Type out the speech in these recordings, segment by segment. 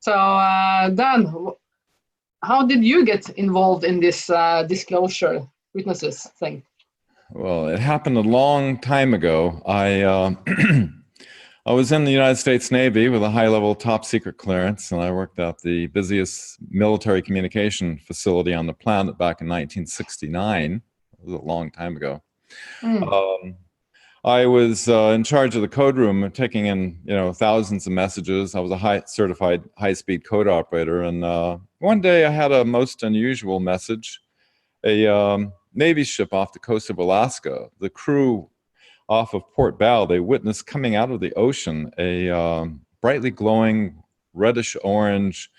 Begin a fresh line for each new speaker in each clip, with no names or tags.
So, Dan, how did you get involved in this disclosure witnesses thing?
Well, it happened a long time ago. I was in the United States Navy with a high-level top-secret clearance, and I worked at the busiest military communication facility on the planet back in 1969. It was a long time ago. I was in charge of the code room, taking in thousands of messages. I was a certified high-speed code operator, and one day I had a most unusual message. A Navy ship off the coast of Alaska. The crew off of Port Bow, they witnessed coming out of the ocean a brightly glowing reddish-orange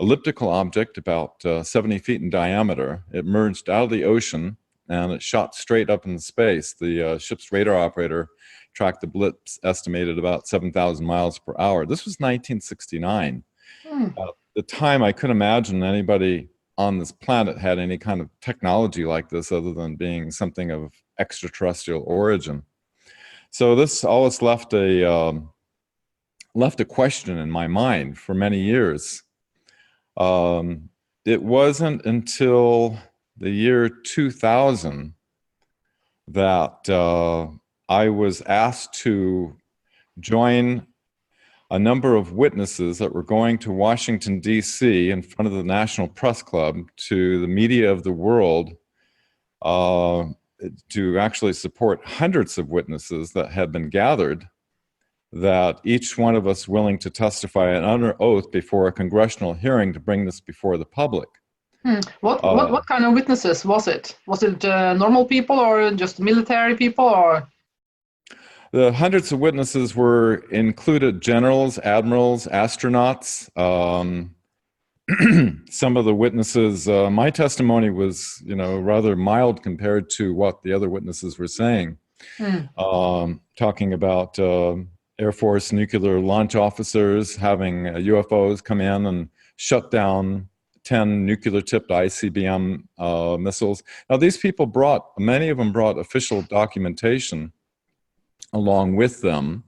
elliptical object about 70 feet in diameter. It emerged out of the ocean and it shot straight up into space. The ship's radar operator tracked the blips estimated about 7,000 miles per hour. This was 1969. At the time, I couldn't imagine anybody on this planet had any kind of technology like this other than being something of extraterrestrial origin. So this always left a question in my mind for many years. It wasn't until the year 2000 that I was asked to join a number of witnesses that were going to Washington, D.C. in front of the National Press Club to the media of the world to actually support hundreds of witnesses that had been gathered, that each one of us willing to testify under oath before a congressional hearing to bring this before the public.
What kind of witnesses was it? Was it normal people or just military people, or?
The hundreds of witnesses were included generals, admirals, astronauts. Some of the witnesses, my testimony was, rather mild compared to what the other witnesses were saying. Talking about Air Force nuclear launch officers having UFOs come in and shut down 10 nuclear-tipped ICBM missiles. Now, these people many of them brought official documentation along with them.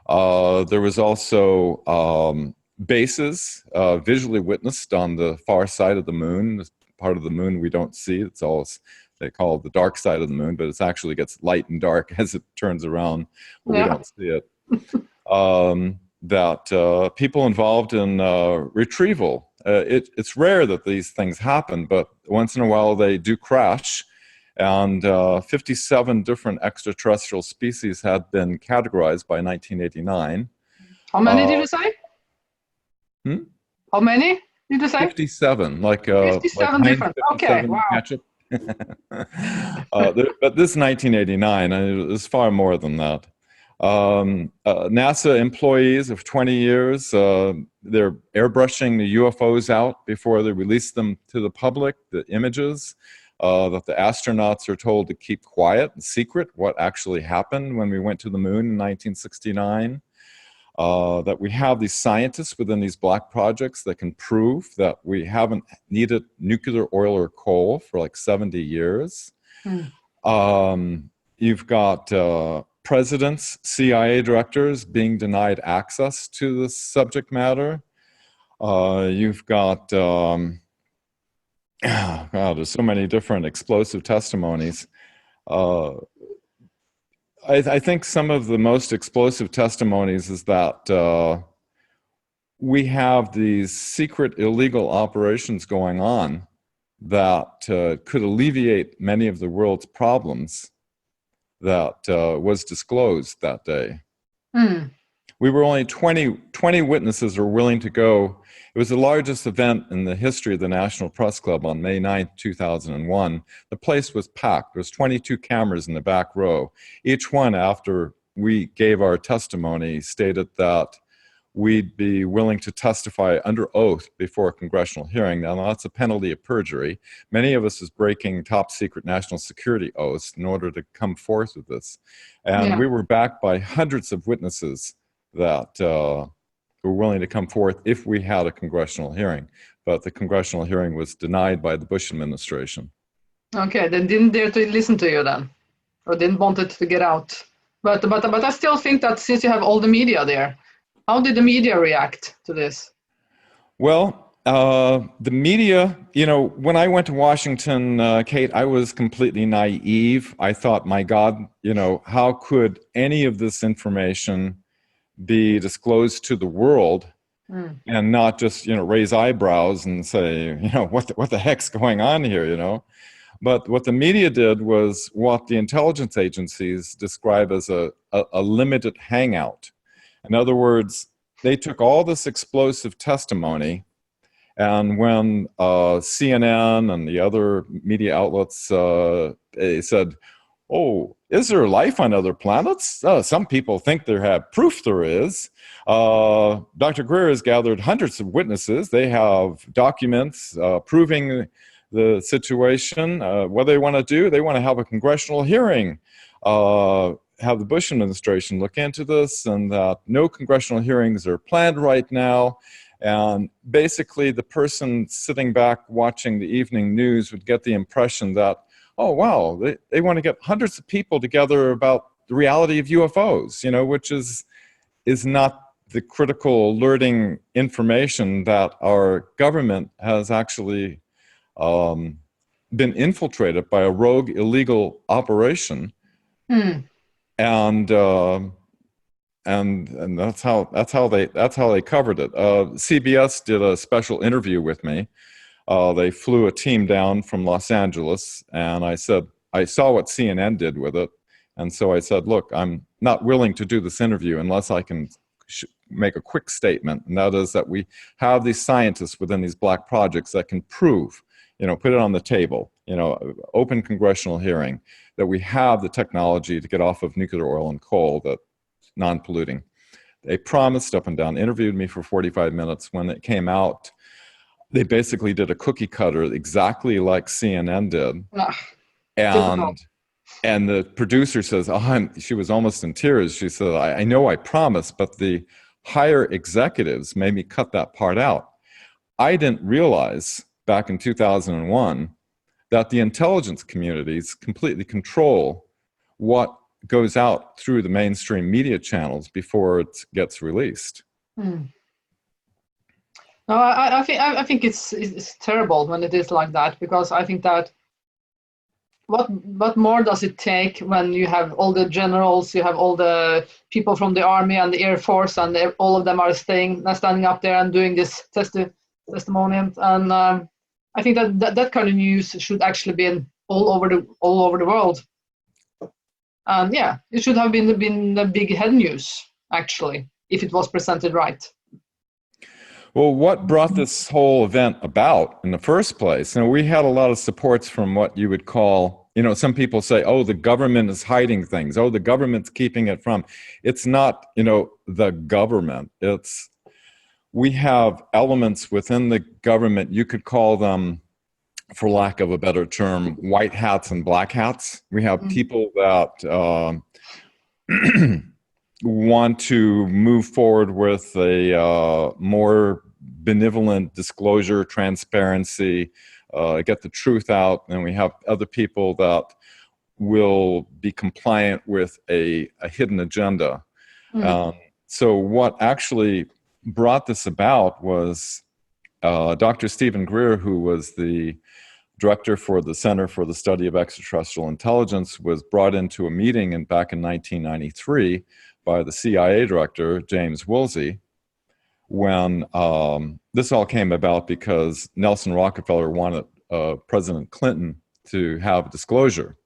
There was also bases visually witnessed on the far side of the moon, this part of the moon we don't see. It's all they call the dark side of the moon, but it actually gets light and dark as it turns around, but we don't see it. That people involved in retrieval. It's rare that these things happen, but once in a while they do crash. And 57 different extraterrestrial species had been categorized by 1989.
How many did you say? How many did you say?
57,
57 different. Okay, wow.
Ketchup. But this is 1989, and it was far more than that. NASA employees of 20 years, they're airbrushing the UFOs out before they release them to the public, the images. That the astronauts are told to keep quiet and secret what actually happened when we went to the moon in 1969. That we have these scientists within these black projects that can prove that we haven't needed nuclear oil or coal for like 70 years. You've got presidents, CIA directors being denied access to this subject matter. You've got God, there's so many different explosive testimonies. I think some of the most explosive testimonies is that we have these secret illegal operations going on that could alleviate many of the world's problems that was disclosed that day. We were only 20 witnesses were willing to go. It was the largest event in the history of the National Press Club on May 9th, 2001. The place was packed. There was 22 cameras in the back row. Each one, after we gave our testimony, stated that we'd be willing to testify under oath before a congressional hearing. Now, that's a penalty of perjury. Many of us is breaking top secret national security oaths in order to come forth with this. And we were backed by hundreds of witnesses that were willing to come forth if we had a congressional hearing. But the congressional hearing was denied by the Bush administration.
Okay, they didn't dare to listen to you then, or didn't want it to get out. But I still think that since you have all the media there, how did the media react to this?
Well, the media, when I went to Washington, Kate, I was completely naive. I thought, my God, how could any of this information be disclosed to the world
Mm.
and not just, raise eyebrows and say, what the heck's going on here, But what the media did was what the intelligence agencies describe as a limited hangout. In other words, they took all this explosive testimony, and when CNN and the other media outlets they said, "Oh, is there life on other planets? Some people think they have proof there is. Dr. Greer has gathered hundreds of witnesses. They have documents proving the situation. What they want to do, they want to have a congressional hearing, have the Bush administration look into this, and that no congressional hearings are planned right now." And basically, the person sitting back watching the evening news would get the impression that, oh, wow, they want to get hundreds of people together about the reality of UFOs, which is not the critical alerting information that our government has actually been infiltrated by a rogue illegal operation.
Mm.
And that's how they covered it. CBS did a special interview with me. They flew a team down from Los Angeles, and I said, I saw what CNN did with it. And so I said, look, I'm not willing to do this interview unless I can make a quick statement. And that is that we have these scientists within these black projects that can prove, put it on the table, open congressional hearing, that we have the technology to get off of nuclear oil and coal, that non-polluting. They promised up and down, interviewed me for 45 minutes. When it came out, they basically did a cookie cutter exactly like CNN did. And the producer says, she was almost in tears. She said, I know I promised, but the higher executives made me cut that part out. I didn't realize back in 2001 that the intelligence communities completely control what goes out through the mainstream media channels before it gets released.
Mm. No, I think it's terrible when it is like that, because I think that what more does it take when you have all the generals, you have all the people from the army and the air force, and all of them are standing up there and doing this testimony, and I think that kind of news should actually be all over the world. And yeah, it should have been the big head news, actually, if it was presented right.
Well, what brought this whole event about in the first place? We had a lot of supports from what you would call, some people say, oh, the government is hiding things. Oh, the government's keeping it from. It's not, the government. We have elements within the government, you could call them, for lack of a better term, white hats and black hats. We have people that want to move forward with a more benevolent disclosure, transparency, get the truth out. And we have other people that will be compliant with a hidden agenda. So what actually brought this about was Dr. Stephen Greer, who was the director for the Center for the Study of Extraterrestrial Intelligence, was brought into a meeting back in 1993 by the CIA director, James Woolsey, when this all came about because Nelson Rockefeller wanted President Clinton to have disclosure.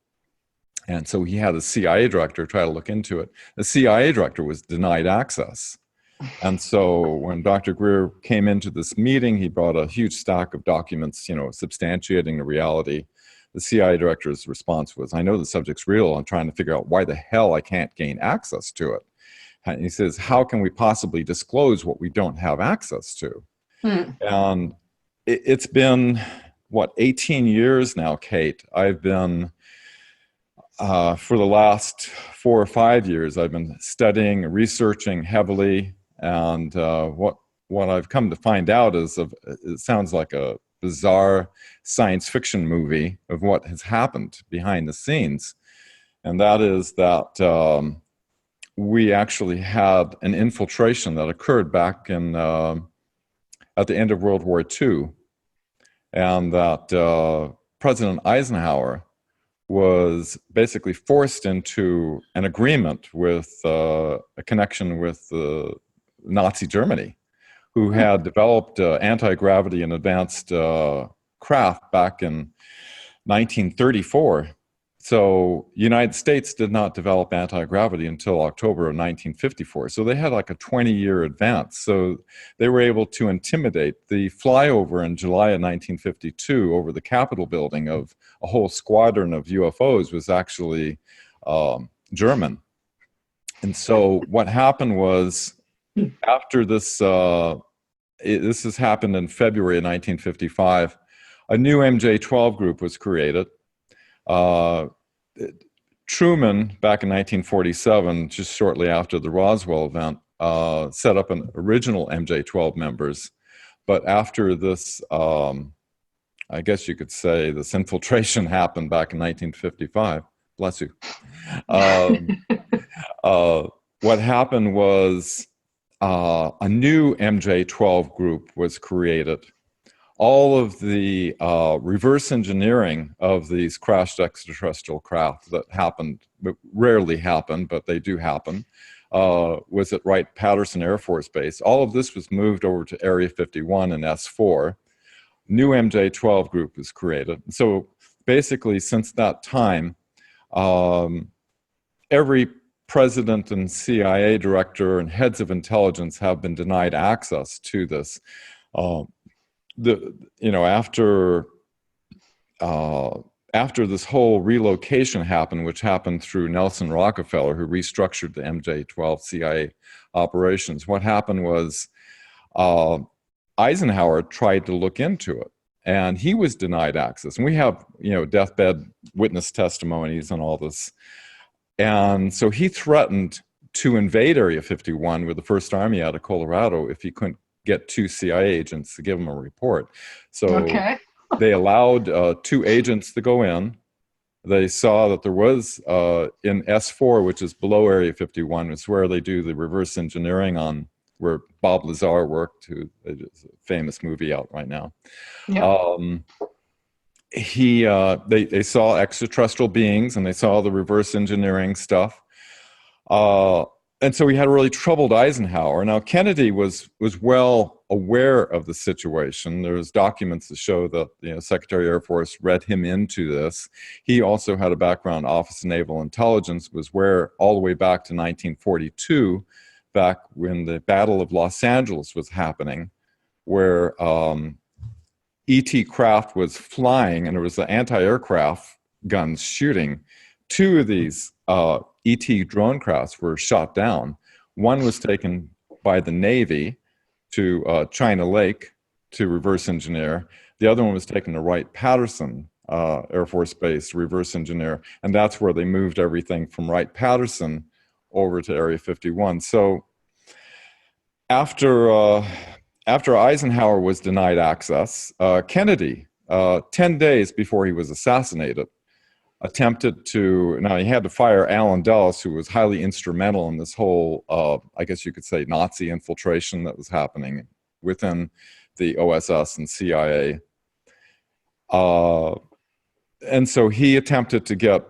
And so he had a CIA director try to look into it. The CIA director was denied access. And so when Dr. Greer came into this meeting, he brought a huge stack of documents, substantiating the reality. The CIA director's response was, I know the subject's real. I'm trying to figure out why the hell I can't gain access to it. And he says, how can we possibly disclose what we don't have access to? And it's been, 18 years now, Kate. I've been, for the last 4 or 5 years, I've been studying, researching heavily. And what I've come to find out is it sounds like a bizarre science fiction movie of what has happened behind the scenes. And that is that we actually had an infiltration that occurred back in, at at the end of World War II, and that President Eisenhower was basically forced into an agreement with a connection with Nazi Germany, who had developed anti-gravity and advanced craft back in 1934. So the United States did not develop anti-gravity until October of 1954. So they had like a 20-year advance. So they were able to intimidate. The flyover in July of 1952 over the Capitol building of a whole squadron of UFOs was actually German. And so what happened was, after this, this has happened in February of 1955, a new MJ-12 group was created. Truman, back in 1947, just shortly after the Roswell event, set up an original MJ-12 members. But after this, I guess you could say, this infiltration happened back in 1955. Bless you. What happened was a new MJ-12 group was created. All of the reverse engineering of these crashed extraterrestrial craft that happened, rarely happen, but they do happen, was at Wright-Patterson Air Force Base. All of this was moved over to Area 51 and S4. New MJ-12 group was created. So basically, since that time, every president and CIA director and heads of intelligence have been denied access to this. After this whole relocation happened, which happened through Nelson Rockefeller, who restructured the MJ-12 CIA operations, what happened was Eisenhower tried to look into it, and he was denied access. And we have, deathbed witness testimonies and all this. And so he threatened to invade Area 51 with the First Army out of Colorado if he couldn't get 2 CIA agents to give him a report. So they allowed 2 agents to go in. They saw that there was in S4, which is below Area 51, is where they do the reverse engineering on where Bob Lazar worked, who is a famous movie out right now. Yep. They saw extraterrestrial beings, and they saw the reverse engineering stuff. And so we had a really troubled Eisenhower. Now, Kennedy was well aware of the situation. There's documents that show that Secretary of Air Force read him into this. He also had a background in Office of Naval Intelligence, was where all the way back to 1942, back when the Battle of Los Angeles was happening, where ET craft was flying, and there was the anti-aircraft guns shooting. 2 of these ET drone crafts were shot down. One was taken by the Navy to China Lake to reverse engineer. The other one was taken to Wright-Patterson Air Force Base to reverse engineer. And that's where they moved everything from Wright-Patterson over to Area 51. So after Eisenhower was denied access, Kennedy, 10 days before he was assassinated, attempted to, now he had to fire Alan Dulles, who was highly instrumental in this whole, I guess you could say, Nazi infiltration that was happening within the OSS and CIA. And so he attempted to get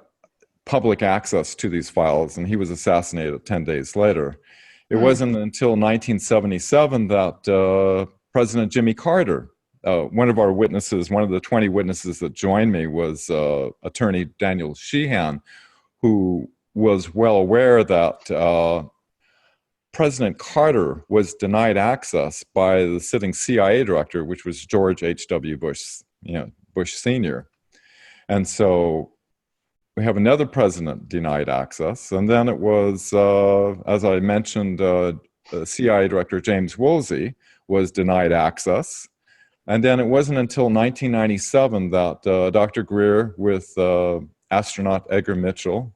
public access to these files, and he was assassinated 10 days later. It wasn't until 1977 that President Jimmy Carter, one of our witnesses, one of the 20 witnesses that joined me was attorney Daniel Sheehan, who was well aware that President Carter was denied access by the sitting CIA director, which was George H.W. Bush, Bush Sr. And so we have another president denied access. And then it was, as I mentioned, CIA Director James Woolsey was denied access. And then it wasn't until 1997 that Dr. Greer with astronaut Edgar Mitchell,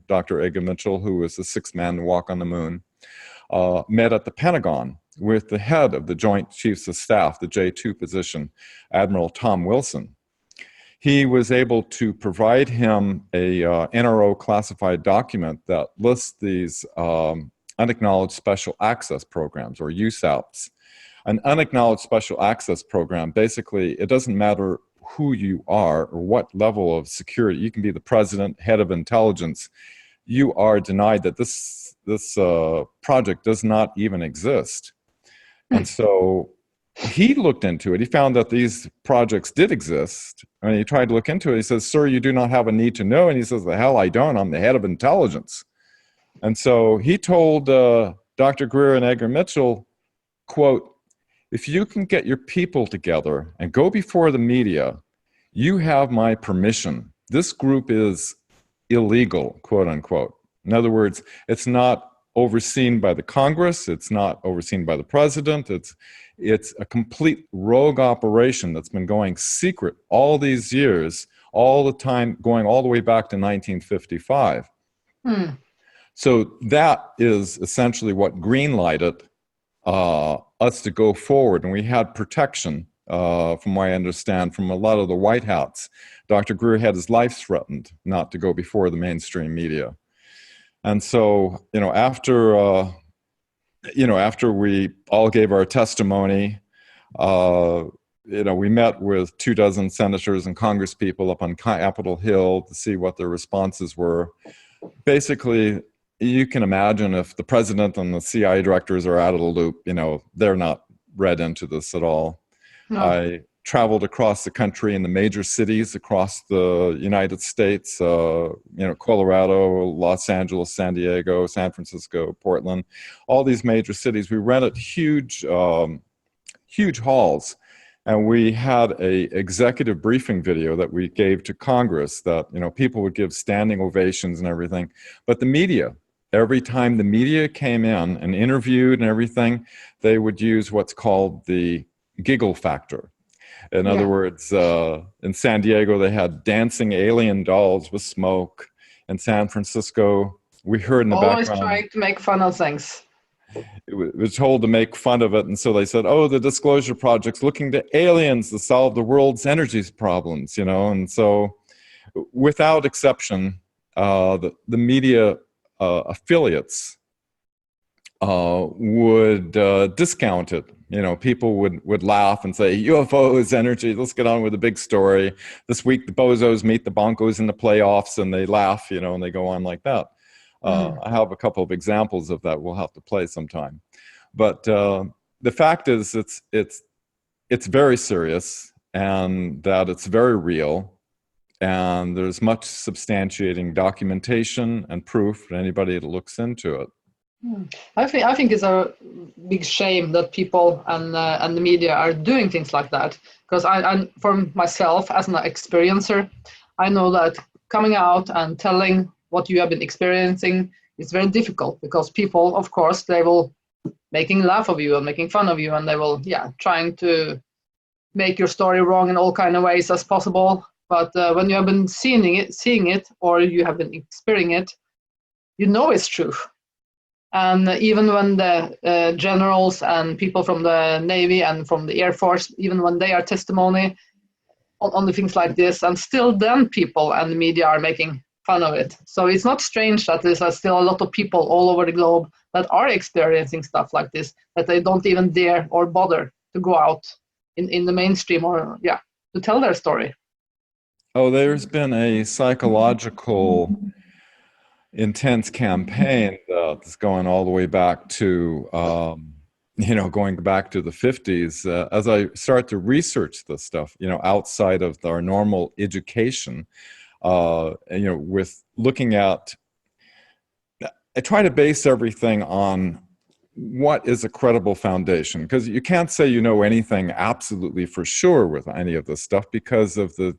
Dr. Edgar Mitchell, who was the 6th man to walk on the moon, met at the Pentagon with the head of the Joint Chiefs of Staff, the J2 position, Admiral Tom Wilson. He was able to provide him a NRO classified document that lists these unacknowledged special access programs, or USAPs. An unacknowledged special access program, basically, it doesn't matter who you are or what level of security. You can be the president, head of intelligence. You are denied that this project does not even exist. And so he looked into it. He found that these projects did exist. And he tried to look into it. He says, "Sir, you do not have a need to know." And he says, "The hell I don't. I'm the head of intelligence." And so he told Dr. Greer and Edgar Mitchell, quote, "If you can get your people together and go before the media, you have my permission. This group is illegal," quote unquote. In other words, it's not overseen by the Congress. It's not overseen by the president. It's a complete rogue operation that's been going secret all these years, all the time, going all the way back to 1955. So that is essentially what greenlighted us to go forward. And we had protection, from what I understand, from a lot of the White Hats. Dr. Greer had his life threatened not to go before the mainstream media. And so, after we all gave our testimony, we met with 24 senators and congresspeople up on Capitol Hill to see what their responses were. Basically, you can imagine if the president and the CIA directors are out of the loop, they're not read into this at all. No. I traveled across the country in the major cities across the United States, Colorado, Los Angeles, San Diego, San Francisco, Portland, all these major cities. We rented huge halls, and we had a executive briefing video that we gave to Congress that, people would give standing ovations and everything. But the media, every time the media came in and interviewed and everything, they would use what's called the giggle factor. In other words, in San Diego, they had dancing alien dolls with smoke. In San Francisco, we heard in the background.
Always trying to make fun of things.
It was told to make fun of it. And so they said, "Oh, the Disclosure Project's looking to aliens to solve the world's energy problems," And so without exception, the media affiliates would discount it. People would laugh and say, "UFOs, energy, let's get on with the big story. This week, the bozos meet the bonkos in the playoffs," and they laugh, and they go on like that. I have a couple of examples of that we'll have to play sometime. But the fact is, it's very serious, and that it's very real, and there's much substantiating documentation and proof for anybody that looks into it.
I think it's a big shame that people and the media are doing things like that. Because I, for myself as an experiencer, I know that coming out and telling what you have been experiencing is very difficult, because people, of course, they will making laugh of you and making fun of you, and they will, trying to make your story wrong in all kind of ways as possible. But when you have been seeing it, or you have been experiencing it, it's true. And even when the generals and people from the Navy and from the Air Force, even when they are testimony on the things like this, and still then people and the media are making fun of it. So it's not strange that there's still a lot of people all over the globe that are experiencing stuff like this, that they don't even dare or bother to go out in the mainstream or, to tell their story.
Oh, there's been a psychological intense campaign that's going all the way back to, going back to the 50s. As I start to research this stuff, outside of our normal education, with looking at, I try to base everything on what is a credible foundation, because you can't say anything absolutely for sure with any of this stuff because of the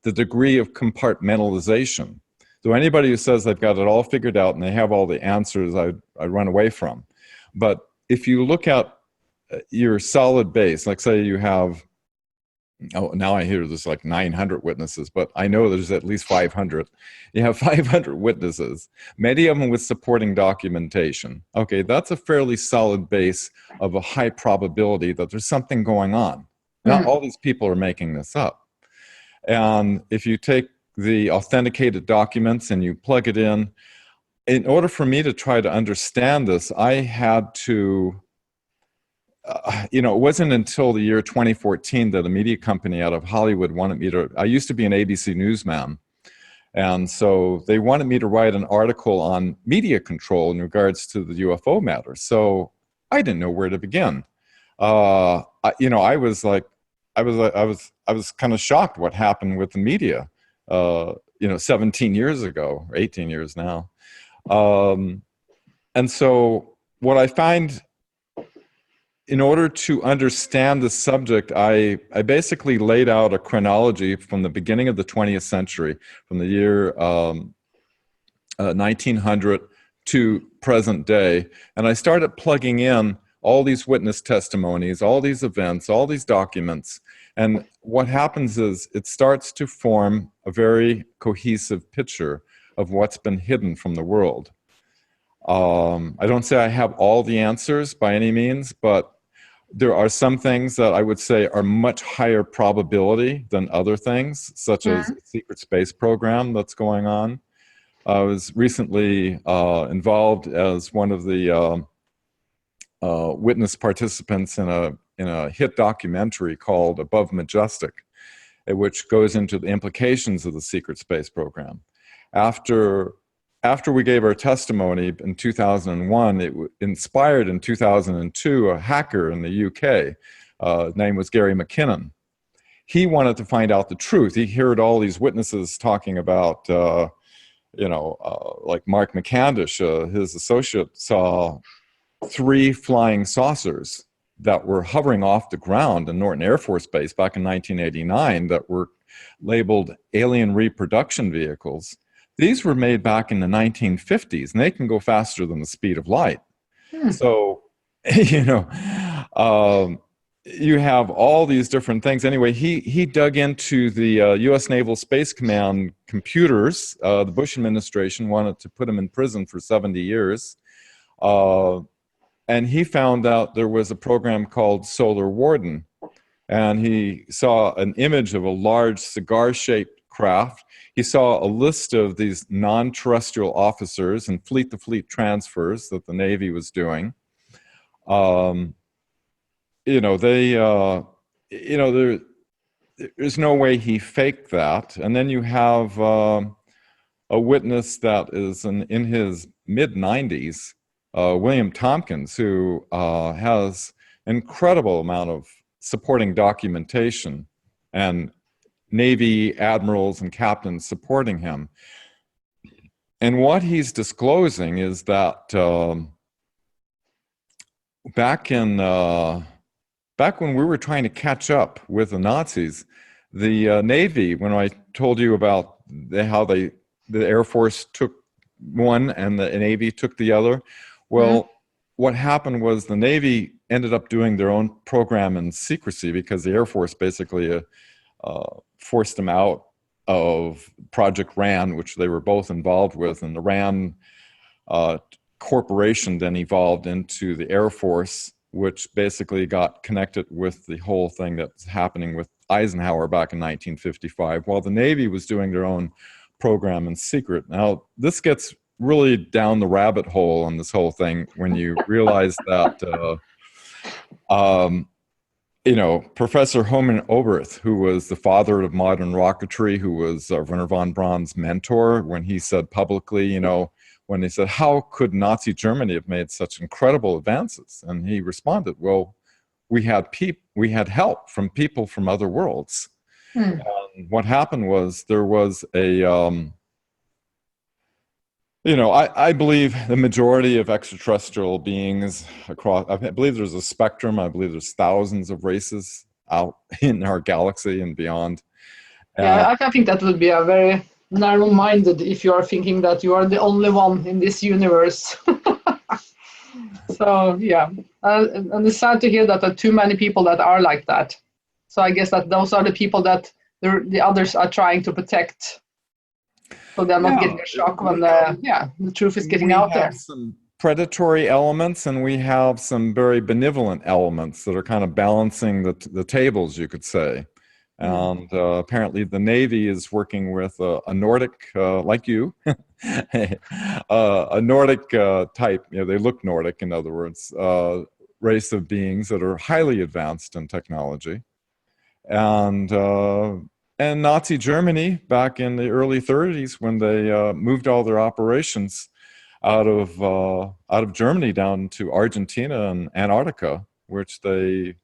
degree of compartmentalization. So anybody who says they've got it all figured out and they have all the answers, I run away from. But if you look at your solid base, like say you have, now I hear there's like 900 witnesses, but I know there's at least 500. You have 500 witnesses, many of them with supporting documentation. Okay, that's a fairly solid base of a high probability that there's something going on. Not all these people are making this up. And if you take the authenticated documents and you plug it in order for me to try to understand this, I had to it wasn't until the year 2014 that a media company out of Hollywood wanted me to, I used to be an ABC newsman. And so they wanted me to write an article on media control in regards to the UFO matter. So I didn't know where to begin. I was like, I was kind of shocked what happened with the media, 17 years ago, or 18 years now. And so what I find, in order to understand the subject, I basically laid out a chronology from the beginning of the 20th century, from the year 1900 to present day. And I started plugging in all these witness testimonies, all these events, all these documents. And what happens is it starts to form a very cohesive picture of what's been hidden from the world. I don't say I have all the answers by any means, but there are some things that I would say are much higher probability than other things, such as the secret space program that's going on. I was recently involved as one of the witness participants in a hit documentary called Above Majestic, which goes into the implications of the secret space program. After we gave our testimony in 2001, it inspired in 2002 a hacker in the UK. His name was Gary McKinnon. He wanted to find out the truth. He heard all these witnesses talking about, like Mark McCandish, his associate, saw 3 flying saucers that were hovering off the ground in Norton Air Force Base back in 1989 that were labeled alien reproduction vehicles. These were made back in the 1950s, and they can go faster than the speed of light. So, you have all these different things. Anyway, he dug into the U.S. Naval Space Command computers. The Bush administration wanted to put him in prison for 70 years. And he found out there was a program called Solar Warden. And he saw an image of a large cigar-shaped craft. He saw a list of these non-terrestrial officers and fleet-to-fleet transfers that the Navy was doing. There's no way he faked that. And then you have a witness that is in his mid-90s, William Tompkins, who has an incredible amount of supporting documentation and Navy admirals and captains supporting him. And what he's disclosing is that back when we were trying to catch up with the Nazis, the Navy, when I told you about how the Air Force took one and the Navy took the other, well, what happened was the Navy ended up doing their own program in secrecy because the Air Force basically forced them out of Project RAN, which they were both involved with, and the RAN corporation then evolved into the Air Force, which basically got connected with the whole thing that was happening with Eisenhower back in 1955, while the Navy was doing their own program in secret. Now, this gets really down the rabbit hole on this whole thing when you realize that Professor Hermann Oberth, who was the father of modern rocketry, who was Wernher von Braun's mentor, when he said publicly, when he said, how could Nazi Germany have made such incredible advances? And he responded, well, we had help from people from other worlds. And what happened was there was I believe the majority of extraterrestrial beings across, I believe there's a spectrum. I believe there's thousands of races out in our galaxy and beyond.
Yeah, I think that would be a very narrow-minded if you are thinking that you are the only one in this universe. So, yeah. And it's sad to hear that there are too many people that are like that. So I guess that those are the people that the others are trying to protect. So they're not getting a shock when the truth is getting out there.
We have some predatory elements and we have some very benevolent elements that are kind of balancing the tables, you could say. And apparently the Navy is working with a Nordic, like you, a Nordic type, they look Nordic, in other words, race of beings that are highly advanced in technology. And Nazi Germany back in the early 30s, when they moved all their operations out of Germany down to Argentina and Antarctica, which they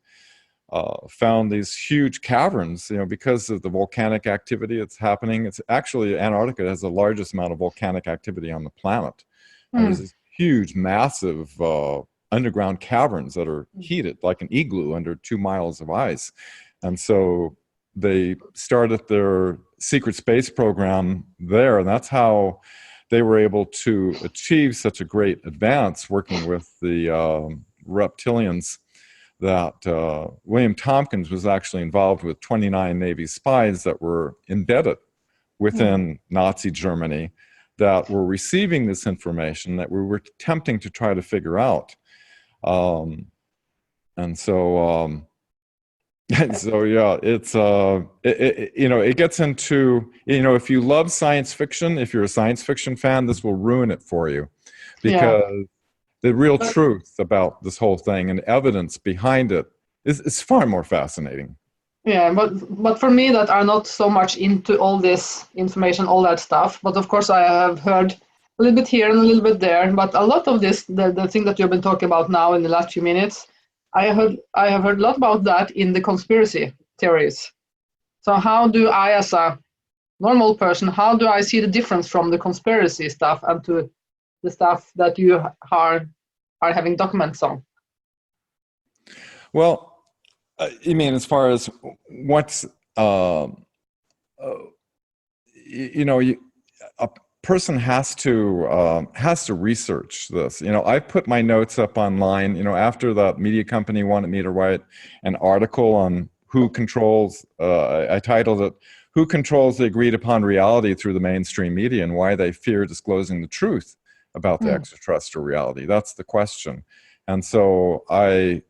found these huge caverns, because of the volcanic activity that's happening. It's actually, Antarctica has the largest amount of volcanic activity on the planet. And there's these huge, massive underground caverns that are heated like an igloo under 2 miles of ice. And so they started their secret space program there, and that's how they were able to achieve such a great advance, working with the reptilians. That William Tompkins was actually involved with 29 Navy spies that were embedded within Nazi Germany, that were receiving this information that we were attempting to try to figure out. And so yeah, it's it gets into, if you love science fiction, if you're a science fiction fan, this will ruin it for you, because the real truth about this whole thing and evidence behind it is far more fascinating.
Yeah, but for me that are not so much into all this information, all that stuff. But of course, I have heard a little bit here and a little bit there. But a lot of this, the thing that you've been talking about now in the last few minutes, I have heard a lot about that in the conspiracy theories. So how do I, as a normal person, how do I see the difference from the conspiracy stuff and to the stuff that you are having documents on?
Well, you mean as far as what's, a person has to research this. I put my notes up online, after the media company wanted me to write an article on who controls, I titled it, "Who Controls the Agreed Upon Reality Through the Mainstream Media and Why They Fear Disclosing the Truth About the Extraterrestrial Reality." That's the question. And so I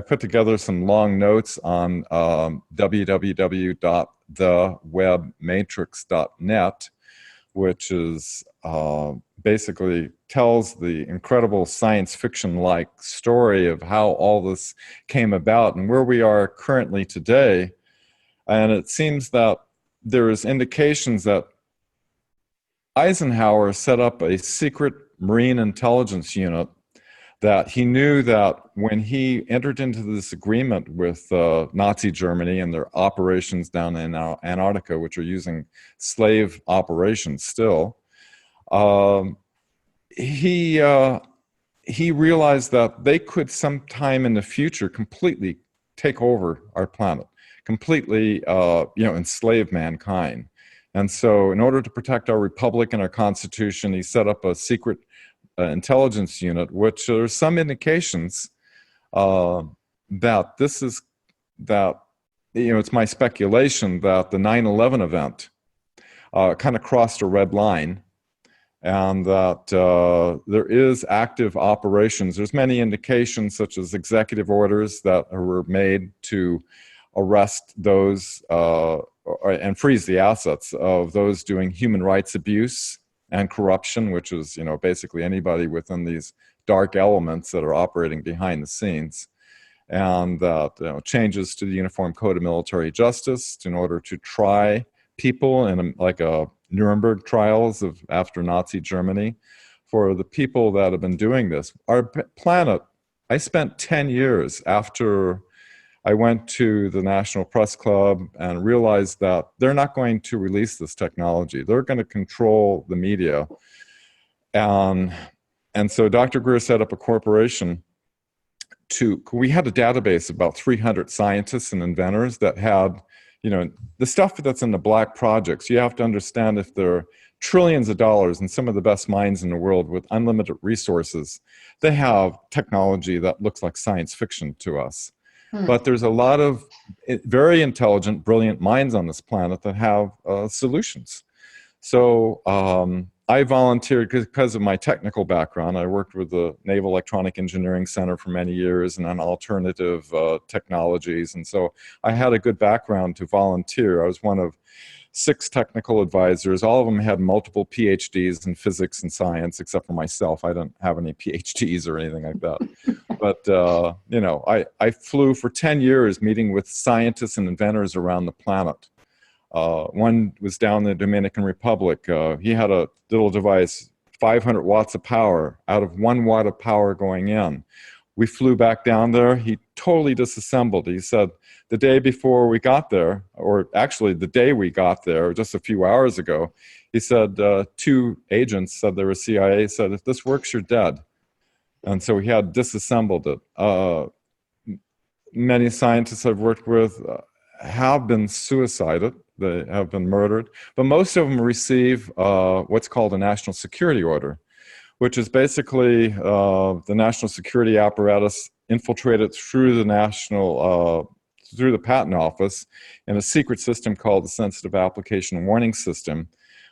put together some long notes on www.thewebmatrix.net, which is basically tells the incredible science fiction-like story of how all this came about and where we are currently today. And it seems that there is indications that Eisenhower set up a secret Marine intelligence unit, that he knew that when he entered into this agreement with Nazi Germany and their operations down in Antarctica, which are using slave operations still, he realized that they could sometime in the future completely take over our planet, completely enslave mankind. And so in order to protect our republic and our constitution, he set up a secret intelligence unit, which are some indications that this is, that, it's my speculation that the 9/11 event kind of crossed a red line, and that there is active operations. There's many indications, such as executive orders that were made to arrest those and freeze the assets of those doing human rights abuse and corruption, which is, basically anybody within these dark elements that are operating behind the scenes. And changes to the Uniform Code of Military Justice in order to try people in like a Nuremberg trials after Nazi Germany for the people that have been doing this. Our planet, I spent 10 years after I went to the National Press Club and realized that they're not going to release this technology. They're going to control the media. And so Dr. Greer set up a corporation we had a database of about 300 scientists and inventors that had, the stuff that's in the black projects. You have to understand, if there are trillions of dollars and some of the best minds in the world with unlimited resources, they have technology that looks like science fiction to us. But there's a lot of very intelligent, brilliant minds on this planet that have solutions. So I volunteered because of my technical background. I worked with the Naval Electronic Engineering Center for many years and on alternative technologies. And so I had a good background to volunteer. I was one of 6 technical advisors. All of them had multiple PhDs in physics and science, except for myself. I didn't have any PhDs or anything like that. But, you know, I flew for 10 years meeting with scientists and inventors around the planet. One was down in the Dominican Republic. He had a little device, 500 watts of power out of 1 watt of power going in. We flew back down there. He totally disassembled. He said the day before we got there, or actually the day we got there, just a few hours ago, he said 2 agents said they were CIA, said, if this works, you're dead. And so he had disassembled it. Many scientists I've worked with have been suicided. They have been murdered. But most of them receive what's called a national security order, which is basically the national security apparatus infiltrated through the through the patent office in a secret system called the Sensitive Application Warning System,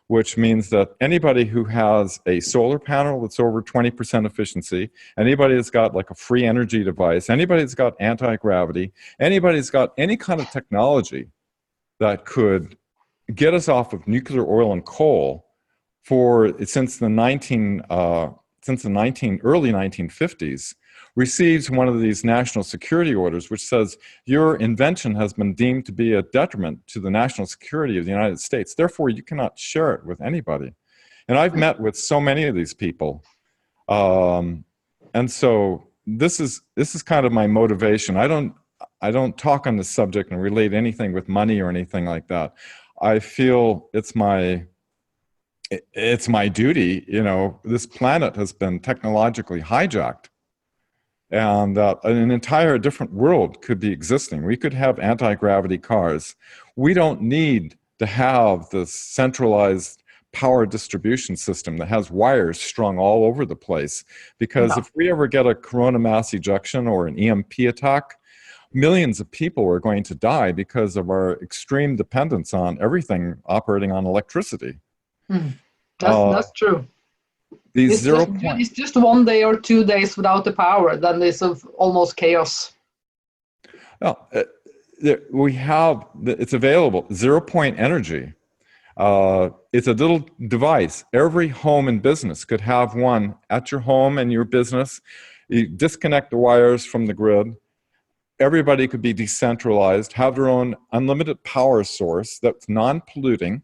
which means that anybody who has a solar panel that's over 20% efficiency, anybody that's got like a free energy device, anybody that's got anti-gravity, anybody that's got any kind of technology that could get us off of nuclear, oil, and coal since the early 1950s, receives one of these national security orders which says your invention has been deemed to be a detriment to the national security of the United States. Therefore, you cannot share it with anybody. And I've met with so many of these people. And so this is kind of my motivation. I don't talk on this subject and relate anything with money or anything like that. I feel it's my duty. You know, this planet has been technologically hijacked, and an entire different world could be existing. We could have anti-gravity cars. We don't need to have this centralized power distribution system that has wires strung all over the place, because if we ever get a corona mass ejection or an EMP attack, millions of people are going to die because of our extreme dependence on everything operating on electricity.
That's true.
These
it's just 1 day or 2 days without the power, then it's almost chaos.
No, it's available, 0-point energy. It's a little device. Every home and business could have one at your home and your business. You disconnect the wires from the grid. Everybody could be decentralized, have their own unlimited power source that's non-polluting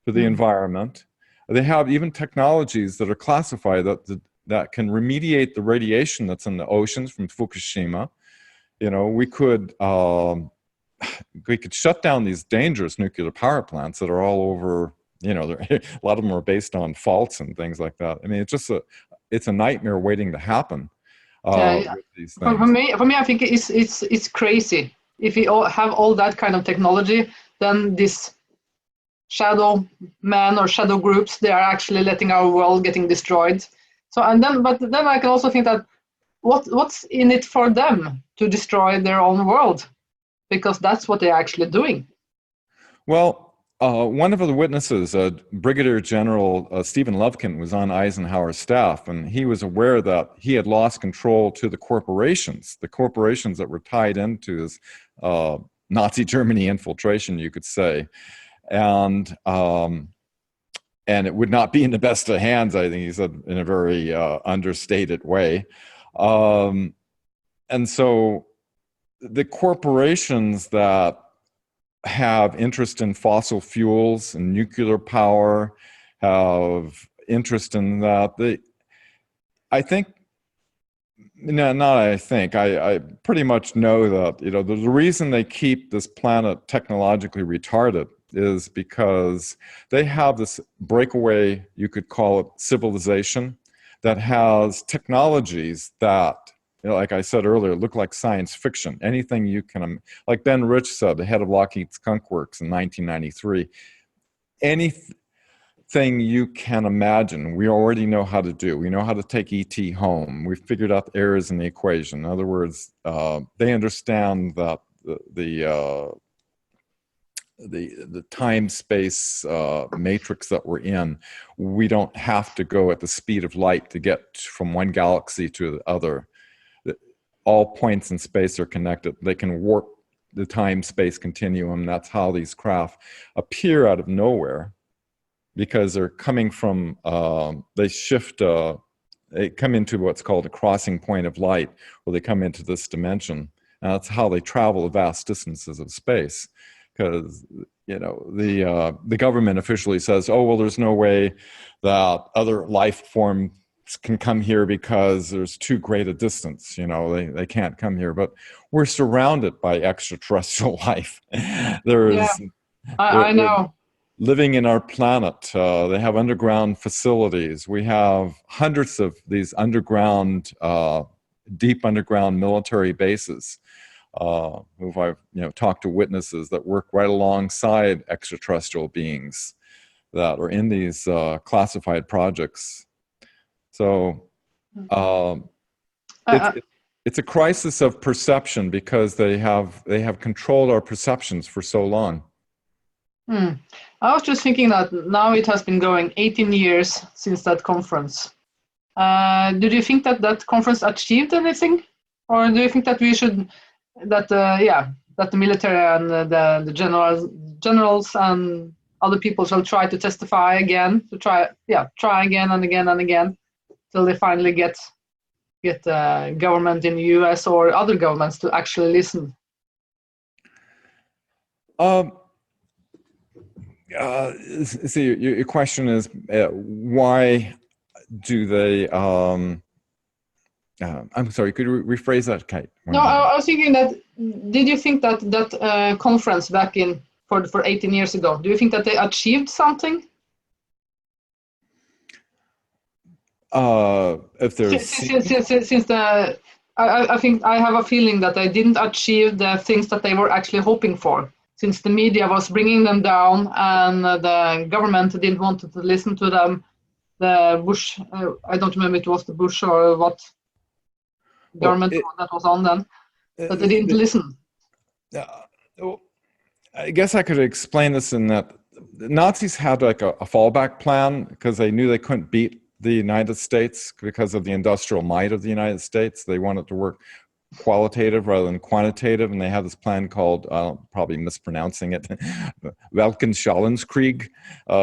for the environment. They have even technologies that are classified that can remediate the radiation that's in the oceans from Fukushima. You know, we could shut down these dangerous nuclear power plants that are all over. You know, a lot of them are based on faults and things like that. I mean, it's a nightmare waiting to happen. With these things.
For me, I think it's crazy. If we all have all that kind of technology, then this shadow man or shadow groups, they are actually letting our world getting destroyed. So but then I can also think that what's in it for them to destroy their own world, because that's what they're actually doing.
Well, one of the witnesses, Brigadier General Stephen Lufkin, was on Eisenhower's staff, and he was aware that he had lost control to the corporations that were tied into his Nazi Germany infiltration, you could say. And it would not be in the best of hands, I think he said, in a very understated way. And so the corporations that have interest in fossil fuels and nuclear power have interest in that. I pretty much know that, you know, the reason they keep this planet technologically retarded is because they have this breakaway, you could call it, civilization that has technologies that, you know, like I said earlier, look like science fiction. Anything you can, like Ben Rich said, the head of Lockheed Skunk Works in 1993, anything you can imagine, we already know how to do. We know how to take ET home. We've figured out the errors in the equation. In other words, they understand that the time-space matrix that we're in, we don't have to go at the speed of light to get from one galaxy to the other. All points in space are connected. They can warp the time-space continuum. That's how these craft appear out of nowhere, because they're coming from, they shift they come into what's called a crossing point of light, where they come into this dimension. And that's how they travel vast distances of space. Because, you know, the government officially says, oh, well, there's no way that other life forms can come here because there's too great a distance. You know, they can't come here. But we're surrounded by extraterrestrial life.
Yeah, I
They're
know.
living in our planet. They have underground facilities. We have hundreds of these underground, deep underground military bases. Who I've talked to witnesses that work right alongside extraterrestrial beings that are in these classified projects. So it's a crisis of perception because they have controlled our perceptions for so long.
I was just thinking that now it has been going 18 years since that conference. Did you think that that conference achieved anything, or do you think that we should? That that the military and the generals and other people shall try to testify again, to try again and again and again, till they finally get government in the US or other governments to actually listen.
See, your question is why do they? I'm sorry, could you rephrase that, Kate?
No, I was thinking that, did you think that that conference back in for 18 years ago, do you think that they achieved something?
If there's
since the I think I have a feeling that they didn't achieve the things that they were actually hoping for, since the media was bringing them down and the government didn't want to listen to them. The Bush, I don't remember if it was the Bush or what government that was on then, but they didn't listen.
I guess I could explain this in that the Nazis had like a fallback plan because they knew they couldn't beat the United States because of the industrial might of the United States. They wanted to work qualitative rather than quantitative, and they had this plan called, probably mispronouncing it, Weltanschauungskrieg,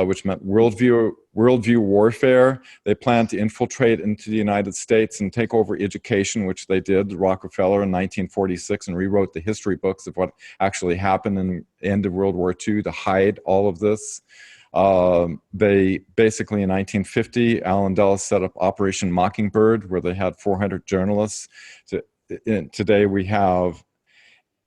which meant worldview warfare. They planned to infiltrate into the United States and take over education, which they did. Rockefeller in 1946 and rewrote the history books of what actually happened in the end of World War II to hide all of this. They basically in 1950, Alan Dulles set up Operation Mockingbird, where they had 400 journalists. Today we have,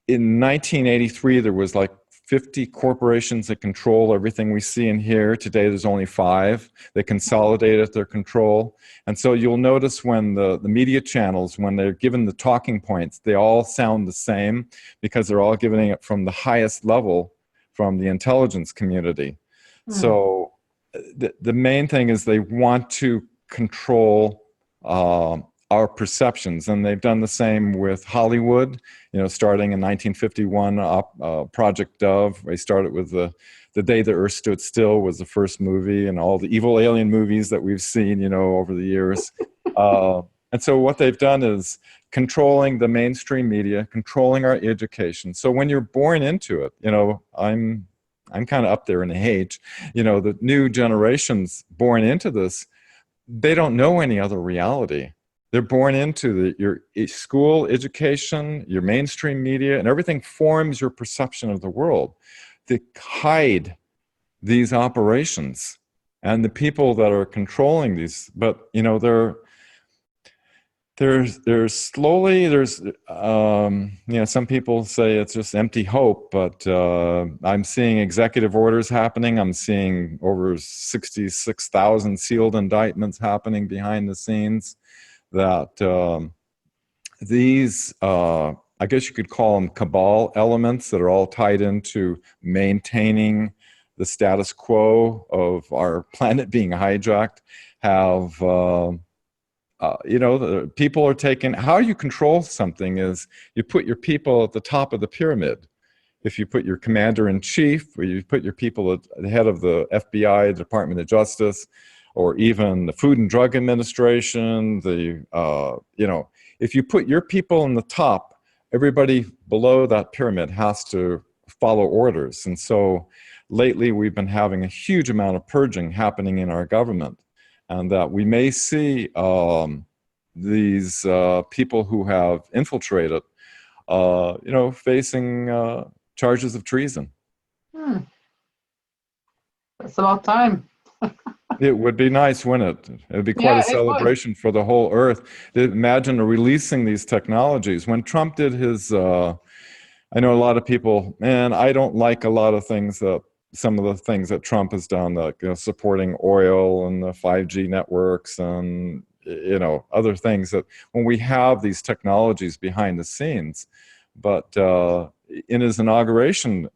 in 1983, there was like 50 corporations that control everything we see and hear. Today there's only 5. They consolidated their control. And so you'll notice when the media channels, when they're given the talking points, they all sound the same because they're all giving it from the highest level from the intelligence community. So the main thing is they want to control our perceptions, and they've done the same with Hollywood. You know, starting in 1951, Project Dove. They started with the Day the Earth Stood Still was the first movie, and all the evil alien movies that we've seen, you know, over the years. And so what they've done is controlling the mainstream media, controlling our education. So when you're born into it, you know, I'm kind of up there in age, you know, the new generations born into this, they don't know any other reality. They're born into your school education, your mainstream media, and everything forms your perception of the world. They hide these operations and the people that are controlling these, but, you know, there's slowly, you know, some people say it's just empty hope, but I'm seeing executive orders happening. I'm seeing over 66,000 sealed indictments happening behind the scenes that these, I guess you could call them cabal elements that are all tied into maintaining the status quo of our planet being hijacked, have you know, the people are taken. How you control something is you put your people at the top of the pyramid. If you put your commander-in-chief, or you put your people at the head of the FBI, the Department of Justice, or even the Food and Drug Administration, you know, if you put your people in the top, everybody below that pyramid has to follow orders. And so lately we've been having a huge amount of purging happening in our government. and that we may see these people who have infiltrated, facing charges of treason.
It's about time.
It would be nice, wouldn't it? It would be quite
Yeah,
a celebration for the whole earth. Imagine releasing these technologies. When Trump did his, I know a lot of people, man, I don't like a lot of things that, some of the things that Trump has done, like supporting oil and the 5G networks and, other things that when we have these technologies behind the scenes. But in his inauguration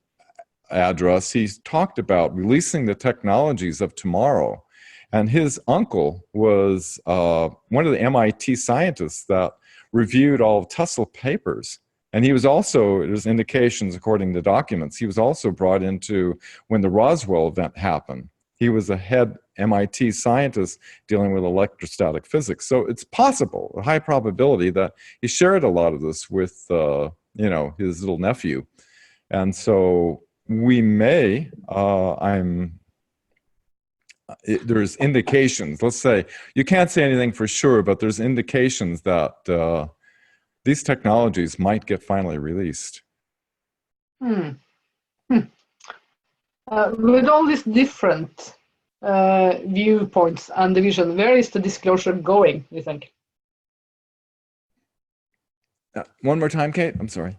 address, he talked about releasing the technologies of tomorrow. And his uncle was one of the MIT scientists that reviewed all of Tesla papers. And he was also, there's indications according to documents, he was also brought into when the Roswell event happened. He was a head MIT scientist dealing with electrostatic physics. So it's possible, a high probability, that he shared a lot of this with, his little nephew. And so we may, there's indications, let's say, you can't say anything for sure, but there's indications that these technologies might get finally released.
With all these different viewpoints and division, where is the disclosure going, you think?
One more time, Kate, I'm sorry.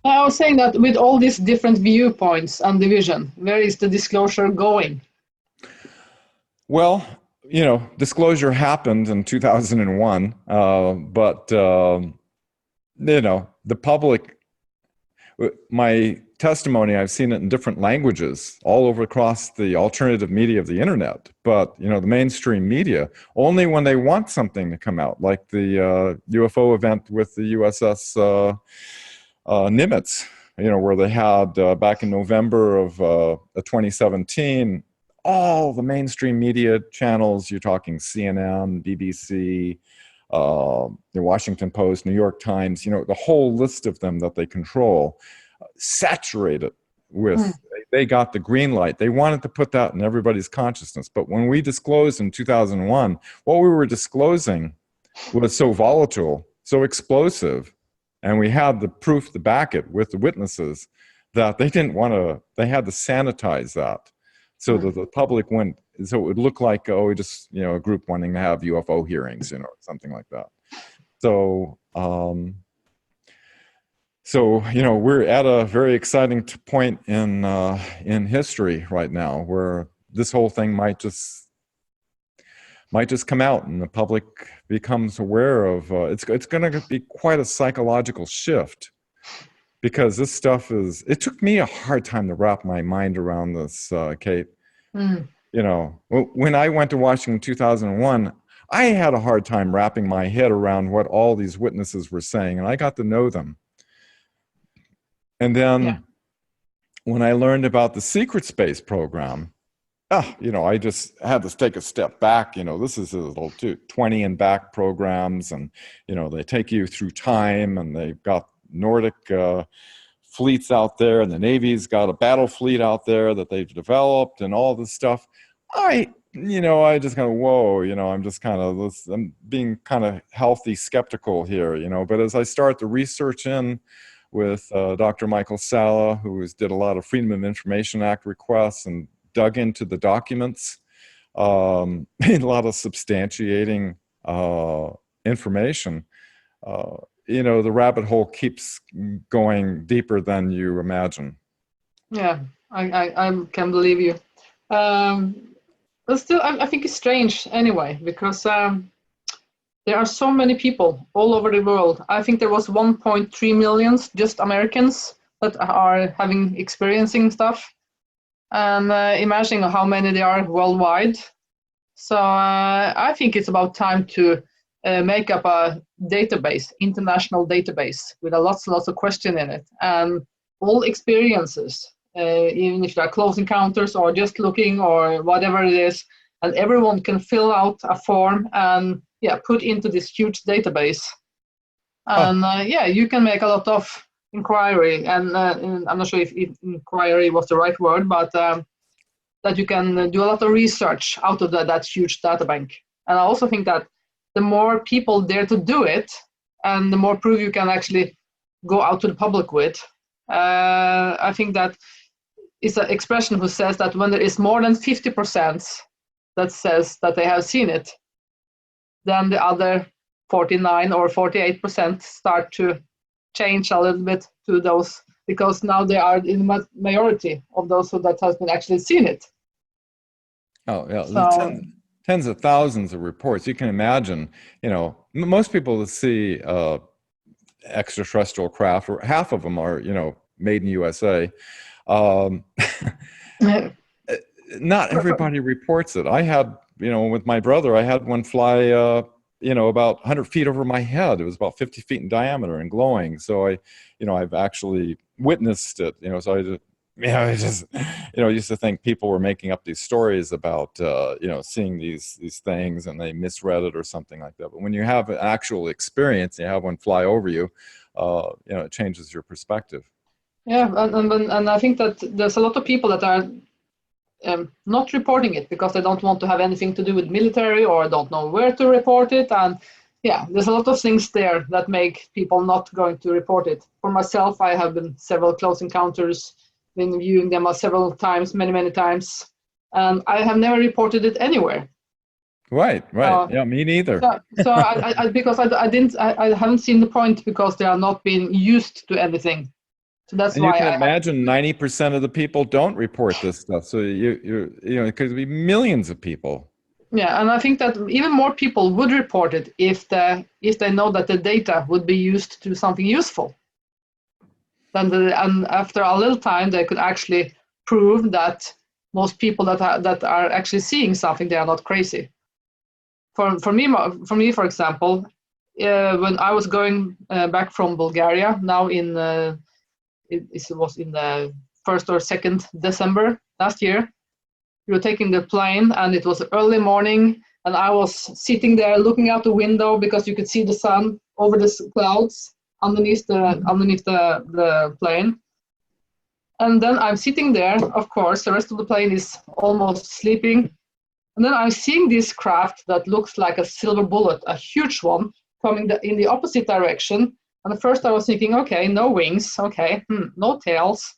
I was saying that with all these different viewpoints and division, where is the disclosure going?
Well, disclosure happened in 2001, but, the public, my testimony, I've seen it in different languages all over across the alternative media of the internet. But, the mainstream media, only when they want something to come out, like the UFO event with the USS Nimitz, where they had back in November of 2017, all the mainstream media channels, you're talking CNN, BBC, the Washington Post, New York Times, the whole list of them that they control, saturated with, they got the green light. They wanted to put that in everybody's consciousness. But when we disclosed in 2001, what we were disclosing was so volatile, so explosive, and we had the proof to back it with the witnesses, that they didn't want to, they had to sanitize that. So that the public went, so it would look like, just, a group wanting to have UFO hearings, something like that. So, we're at a very exciting point in history right now, where this whole thing might just come out, and the public becomes aware of. It's going to be quite a psychological shift, because this stuff is. It took me a hard time to wrap my mind around this, Kate. When I went to Washington in 2001, I had a hard time wrapping my head around what all these witnesses were saying, and I got to know them. And then when I learned about the secret space program, I just had to take a step back. This is a little 20 and back programs, and, they take you through time, and they've got Nordic fleets out there, and the Navy's got a battle fleet out there that they've developed, and all this stuff. I just kind of, whoa, I'm being kind of healthy skeptical here, but as I start the research in with Dr. Michael Salla, who did a lot of Freedom of Information Act requests and dug into the documents, a lot of substantiating information, the rabbit hole keeps going deeper than you imagine.
Yeah, I can believe you. But still, I think it's strange anyway, because there are so many people all over the world. I think there was 1.3 million just Americans that are experiencing stuff. And imagine how many there are worldwide. So I think it's about time to make up a database, international database, with lots and lots of questions in it, and all experiences, even if they're close encounters or just looking or whatever it is, and everyone can fill out a form and put into this huge database. And you can make a lot of inquiry, and I'm not sure if inquiry was the right word, but that you can do a lot of research out of that huge data bank. And I also think that the more people dare to do it, and the more proof you can actually go out to the public with. I think that is an expression who says that when there is more than 50% that says that they have seen it, then the other 49 or 48% start to change a little bit to those, because now they are in the majority of those that has been actually seen it.
Oh, yeah.
So,
Tens of thousands of reports. You can imagine, most people that see extraterrestrial craft, or half of them are, made in USA. Not everybody reports it. I had, with my brother, I had one fly, about 100 feet over my head. It was about 50 feet in diameter and glowing. So I've actually witnessed it, so I just, used to think people were making up these stories about, seeing these things and they misread it or something like that. But when you have an actual experience, you have one fly over you, it changes your perspective.
yeah, and I think that there's a lot of people that are not reporting it because they don't want to have anything to do with military or don't know where to report it. And yeah, there's a lot of things there that make people not going to report it. For myself, I have been several close encounters, been viewing them several times, many times, and I have never reported it anywhere.
Right. Yeah, me neither.
So I because I haven't seen the point, because they are not being used to anything. So that's
and
why
you can imagine 90% of the people don't report this stuff. So it could be millions of people.
Yeah, and I think that even more people would report it if they know that the data would be used to do something useful. And after a little time, they could actually prove that most people that are actually seeing something, they are not crazy. For me, for example, when I was going back from Bulgaria, now it was in the 1st or 2nd December last year, we were taking the plane, and it was early morning, and I was sitting there looking out the window because you could see the sun over the clouds underneath the plane. And then I'm sitting there, of course, the rest of the plane is almost sleeping. And then I'm seeing this craft that looks like a silver bullet, a huge one, coming in the opposite direction. And at first I was thinking, okay, no wings, okay, no tails,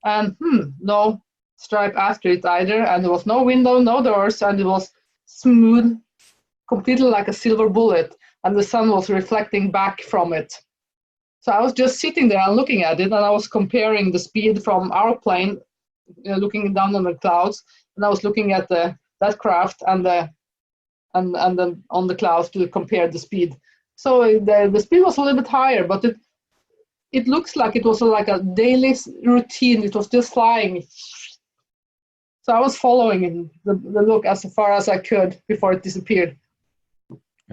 and no stripe after it either. And there was no window, no doors, and it was smooth, completely like a silver bullet, and the sun was reflecting back from it. So I was just sitting there and looking at it, and I was comparing the speed from our plane, looking down on the clouds, and I was looking at that craft and then on the clouds to compare the speed. So the speed was a little bit higher, but it looks like it was like a daily routine. It was just flying. So I was following the look as far as I could before it disappeared.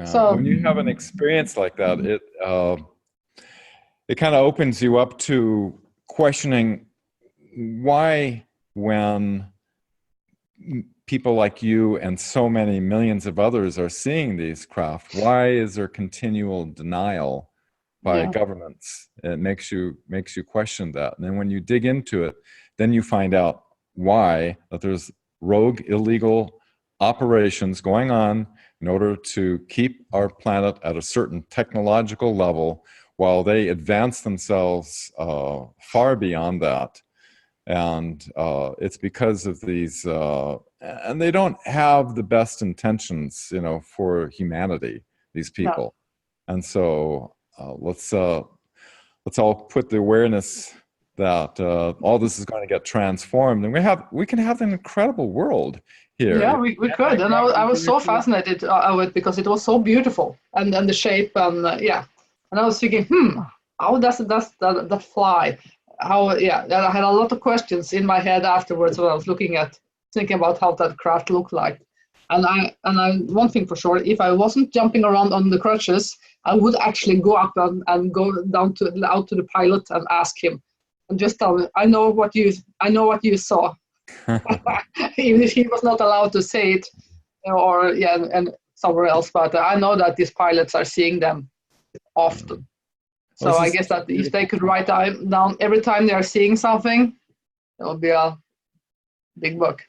So
when you have an experience like that, it kind of opens you up to questioning why, when people like you and so many millions of others are seeing these craft, why is there continual denial by governments? It makes you question that. And then when you dig into it, then you find out why that there's rogue illegal operations going on in order to keep our planet at a certain technological level while they advance themselves far beyond that. And it's because of these, and they don't have the best intentions, for humanity, these people. No. And so let's all put the awareness that all this is going to get transformed, and we can have an incredible world here.
Yeah, we could, and I was so fascinated with it because it was so beautiful, and the shape, and and I was thinking, how does that fly? How I had a lot of questions in my head afterwards when I was thinking about how that craft looked like. And I one thing for sure, if I wasn't jumping around on the crutches, I would actually go up and go down out to the pilot and ask him, and just tell me, I know what you saw. Even if he was not allowed to say it, and somewhere else, but I know that these pilots are seeing them often. So I guess that if they could write down every time they are seeing something, it would be a big book.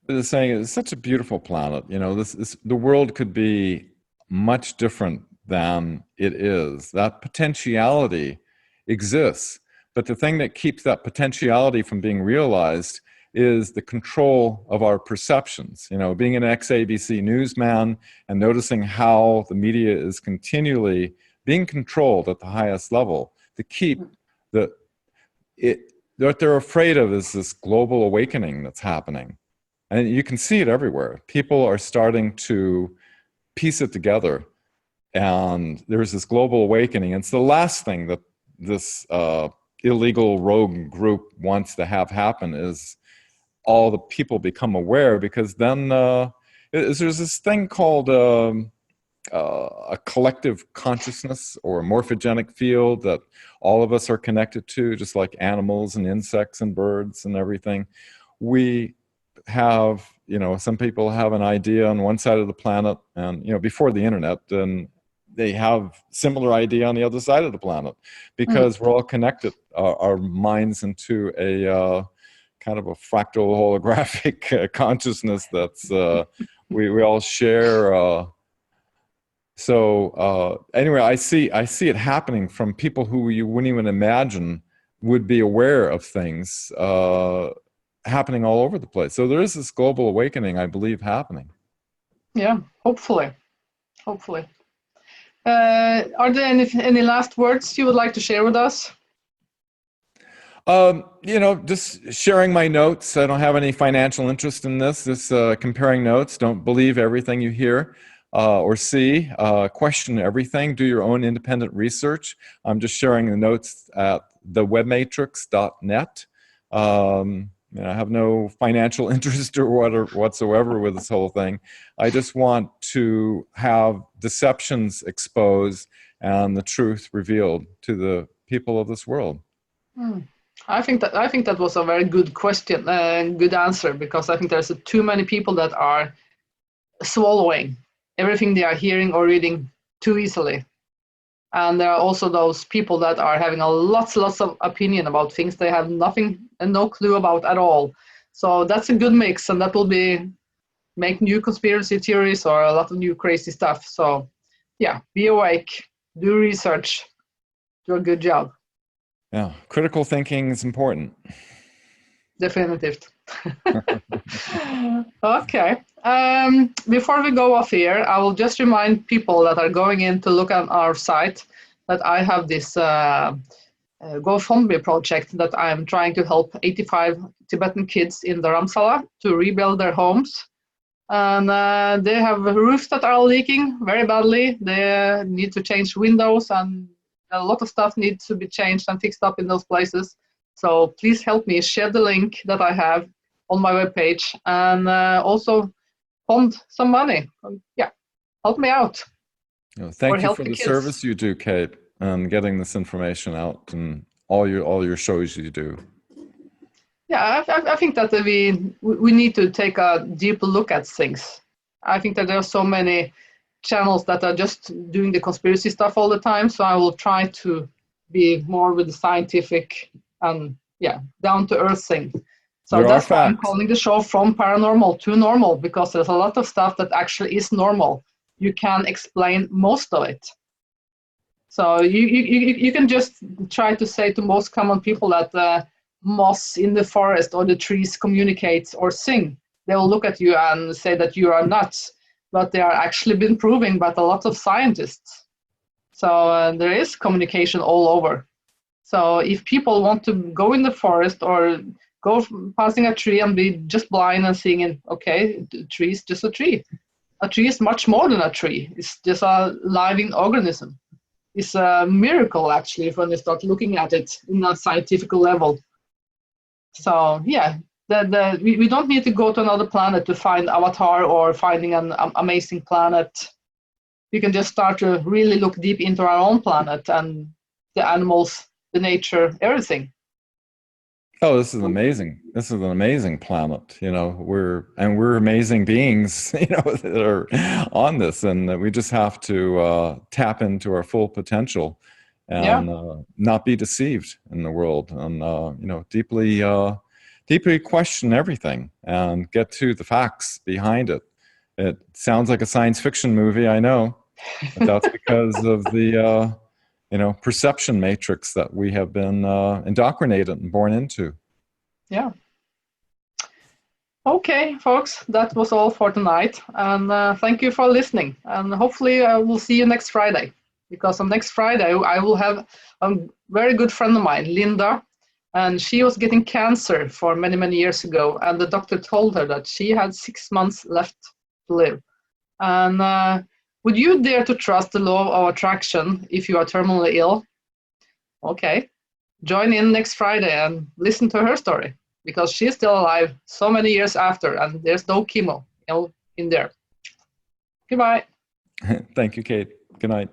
is saying it's such a beautiful planet. You know, the world could be much different than it is. That potentiality exists, but the thing that keeps that potentiality from being realized is the control of our perceptions. You know, being an ex-ABC newsman and noticing how the media is continually being controlled at the highest level to keep the what they're afraid of is this global awakening that's happening. And you can see it everywhere. People are starting to piece it together. And there's this global awakening. It's the last thing that this illegal rogue group wants to have happen is all the people become aware, because then there's this thing called a collective consciousness or a morphogenic field that all of us are connected to, just like animals and insects and birds and everything. We have, you know, some people have an idea on one side of the planet, and, you know, before the internet, and they have similar idea on the other side of the planet, because we're all connected, our minds into a kind of a fractal holographic consciousness that's we all share. Anyway, I see it happening from people who you wouldn't even imagine would be aware of things happening all over the place. So there is this global awakening, I believe, happening.
Yeah, hopefully. Are there any last words you would like to share with us?
You know, just sharing my notes. I don't have any financial interest in this. Just comparing notes. Don't believe everything you hear or see. Question everything. Do your own independent research. I'm just sharing the notes at thewebmatrix.net. You know, I have no financial interest or whatsoever with this whole thing. I just want to have deceptions exposed and the truth revealed to the people of this world.
I think that was a very good question and good answer, because I think there's too many people that are swallowing everything they are hearing or reading too easily. And there are also those people that are having lots of opinion about things they have nothing and no clue about at all. So that's a good mix, and that will make new conspiracy theories or a lot of new crazy stuff. So yeah, be awake, do research, do a good job.
Yeah, critical thinking is important.
Definitive. Okay. Before we go off here, I will just remind people that are going in to look at our site that I have this GoFundMe project that I am trying to help 85 Tibetan kids in Dharamsala to rebuild their homes. And they have roofs that are leaking very badly. They need to change windows, and a lot of stuff needs to be changed and fixed up in those places. So please help me share the link that I have on my webpage, and also fund some money. Yeah, help me out.
Thank you for the service you do, Kate, and getting this information out and all your shows you do.
Yeah, I think that we need to take a deeper look at things. I think that there are so many channels that are just doing the conspiracy stuff all the time. So I will try to be more with the scientific and down to earth thing. So that's why I'm calling the show From Paranormal to Normal, because there's a lot of stuff that actually is normal. You can explain most of it. So you can just try to say to most common people that moss in the forest or the trees communicate or sing. They will look at you and say that you are nuts, but they are actually been proven by a lot of scientists. So there is communication all over. So if people want to go in the forest or go passing a tree and be just blind and singing, okay, the tree is just a tree. A tree is much more than a tree. It's just a living organism. It's a miracle, actually, when you start looking at it in a scientific level. So yeah, we don't need to go to another planet to find Avatar or finding an amazing planet. We can just start to really look deep into our own planet and the animals, the nature, everything.
Oh, this is amazing. This is an amazing planet. You know, we're amazing beings, you know, that are on this, and we just have to tap into our full potential and not be deceived in the world, and you know, deeply deeply question everything and get to the facts behind it. It sounds like a science fiction movie, I know, but that's because of the perception matrix that we have been indoctrinated and born into.
Yeah. Okay, folks, that was all for tonight. And thank you for listening. And hopefully I will see you next Friday. Because on next Friday, I will have a very good friend of mine, Linda. And she was getting cancer for many, many years ago. And the doctor told her that she had 6 months left to live. And would you dare to trust the law of attraction if you are terminally ill? Okay. Join in next Friday and listen to her story, because she's still alive so many years after, and there's no chemo in there. Goodbye.
Thank you, Kate. Good night.